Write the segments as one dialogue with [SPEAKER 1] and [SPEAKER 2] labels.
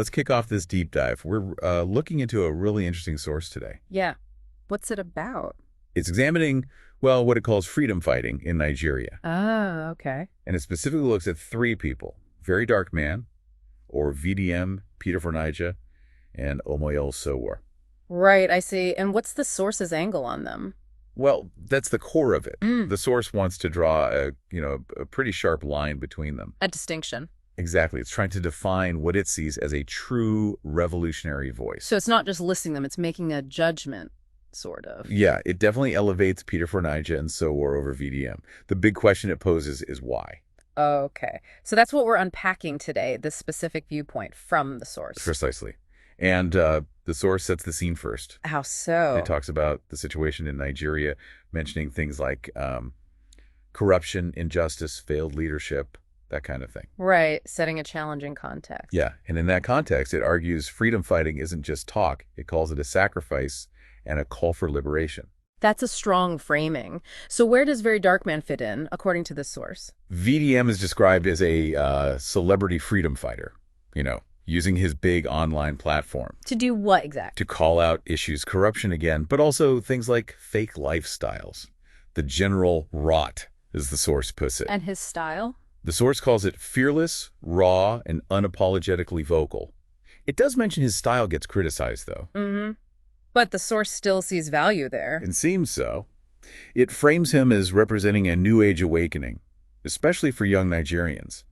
[SPEAKER 1] Let's kick off this deep dive. We're looking into a really interesting source today.
[SPEAKER 2] Yeah. What's it about?
[SPEAKER 1] It's examining, well, what it calls freedom fighting in Nigeria.
[SPEAKER 2] Oh, okay.
[SPEAKER 1] And it specifically looks at three people, Very Dark Man, or VDM, PETER4NAIJA, and Omoyele Sowore.
[SPEAKER 2] Right, I see. And what's the source's angle on them?
[SPEAKER 1] Well, that's the core of it.
[SPEAKER 2] Mm.
[SPEAKER 1] The source wants to draw a pretty sharp line between them.
[SPEAKER 2] A distinction.
[SPEAKER 1] Exactly. It's trying to define what it sees as a true revolutionary voice.
[SPEAKER 2] So it's not just listing them, it's making a judgment, sort of.
[SPEAKER 1] Yeah, it definitely elevates PETER4NAIJA and Sowore over VDM. The big question it poses is why.
[SPEAKER 2] Okay. So that's what we're unpacking today, this specific viewpoint from the source.
[SPEAKER 1] Precisely. And the source sets the scene first.
[SPEAKER 2] How so?
[SPEAKER 1] It talks about the situation in Nigeria, mentioning things like corruption, injustice, failed leadership, that kind of thing.
[SPEAKER 2] Right, setting a challenging context.
[SPEAKER 1] Yeah, and in that context, it argues freedom fighting isn't just talk. It calls it a sacrifice and a call for liberation.
[SPEAKER 2] That's a strong framing. So where does Very Dark Man fit in, according to this source?
[SPEAKER 1] VDM is described as a celebrity freedom fighter, using his big online platform.
[SPEAKER 2] To do what exactly?
[SPEAKER 1] To call out issues, corruption again, but also things like fake lifestyles. The general rot, as the source puts it.
[SPEAKER 2] And his style?
[SPEAKER 1] The source calls it fearless, raw, and unapologetically vocal. It does mention his style gets criticized, though.
[SPEAKER 2] Mm-hmm. But the source still sees value there.
[SPEAKER 1] It seems so. It frames him as representing a new age awakening, especially for young Nigerians.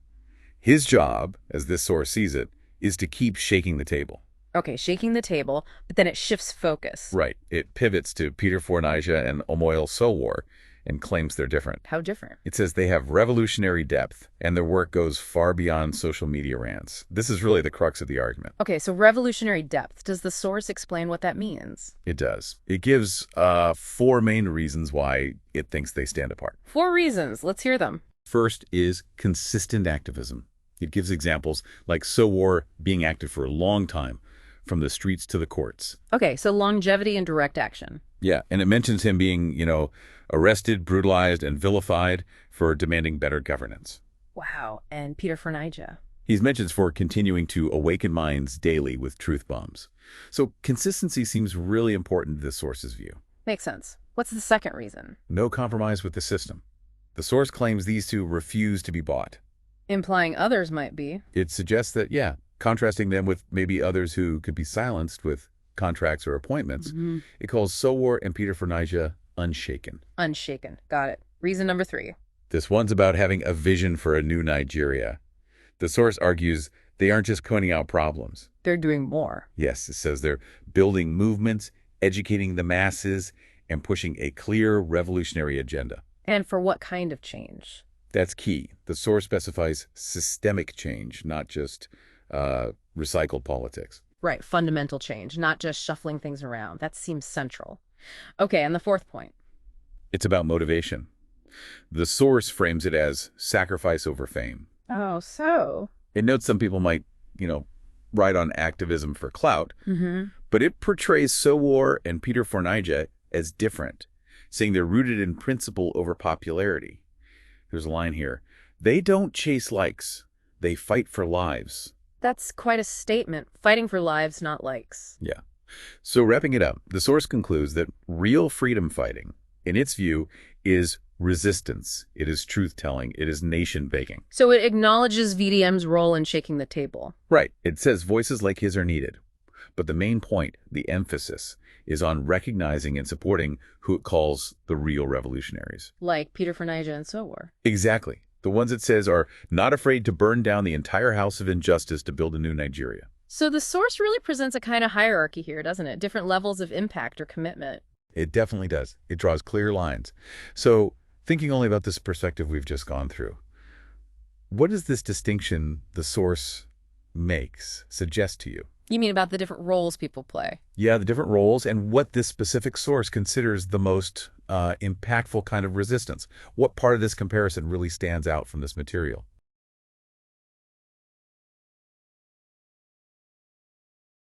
[SPEAKER 1] His job, as this source sees it, is to keep shaking the table.
[SPEAKER 2] Okay, shaking the table, but then it shifts focus.
[SPEAKER 1] Right. It pivots to PETER4NAIJA and Omoyele Sowore and claims they're different.
[SPEAKER 2] How different?
[SPEAKER 1] It says they have revolutionary depth, and their work goes far beyond social media rants. This is really the crux of the argument.
[SPEAKER 2] Okay, so revolutionary depth. Does the source explain what that means?
[SPEAKER 1] It does. It gives four main reasons why it thinks they stand apart.
[SPEAKER 2] 4 reasons. Let's hear them.
[SPEAKER 1] First is consistent activism. It gives examples like Sowore being active for a long time, from the streets to the courts.
[SPEAKER 2] Okay, so longevity and direct action.
[SPEAKER 1] Yeah, and it mentions him being, arrested, brutalized, and vilified for demanding better governance.
[SPEAKER 2] Wow, and PETER4NAIJA.
[SPEAKER 1] He's mentioned for continuing to awaken minds daily with truth bombs. So consistency seems really important to the source's view.
[SPEAKER 2] Makes sense. What's the second reason?
[SPEAKER 1] No compromise with the system. The source claims these two refuse to be bought.
[SPEAKER 2] Implying others might be.
[SPEAKER 1] It suggests that, contrasting them with maybe others who could be silenced with contracts or appointments, it calls Sowore and PETER4NAIJA unshaken.
[SPEAKER 2] Unshaken. Got it. Reason number 3.
[SPEAKER 1] This one's about having a vision for a new Nigeria. The source argues they aren't just pointing out problems.
[SPEAKER 2] They're doing more.
[SPEAKER 1] Yes, it says they're building movements, educating the masses, and pushing a clear revolutionary agenda.
[SPEAKER 2] And for what kind of change?
[SPEAKER 1] That's key. The source specifies systemic change, not just recycled politics.
[SPEAKER 2] Right, fundamental change, not just shuffling things around. That seems central. Okay, and the 4th point.
[SPEAKER 1] It's about motivation. The source frames it as sacrifice over fame.
[SPEAKER 2] Oh, so?
[SPEAKER 1] It notes some people might, ride on activism for clout, but it portrays Sowore and PETER4NAIJA as different, saying they're rooted in principle over popularity. There's a line here. They don't chase likes. They fight for lives.
[SPEAKER 2] That's quite a statement. Fighting for lives, not likes.
[SPEAKER 1] Yeah. So wrapping it up, the source concludes that real freedom fighting, in its view, is resistance. It is truth-telling. It is nation-building.
[SPEAKER 2] So it acknowledges VDM's role in shaking the table.
[SPEAKER 1] Right. It says voices like his are needed. But the main point, the emphasis, is on recognizing and supporting who it calls the real revolutionaries.
[SPEAKER 2] Like PETER4NAIJA and Sowore.
[SPEAKER 1] Exactly. The ones it says are not afraid to burn down the entire house of injustice to build a new Nigeria.
[SPEAKER 2] So the source really presents a kind of hierarchy here, doesn't it? Different levels of impact or commitment.
[SPEAKER 1] It definitely does. It draws clear lines. So thinking only about this perspective we've just gone through, what does this distinction the source makes suggest to you?
[SPEAKER 2] You mean about the different roles people play?
[SPEAKER 1] Yeah, the different roles and what this specific source considers the most impactful kind of resistance. What part of this comparison really stands out from this material?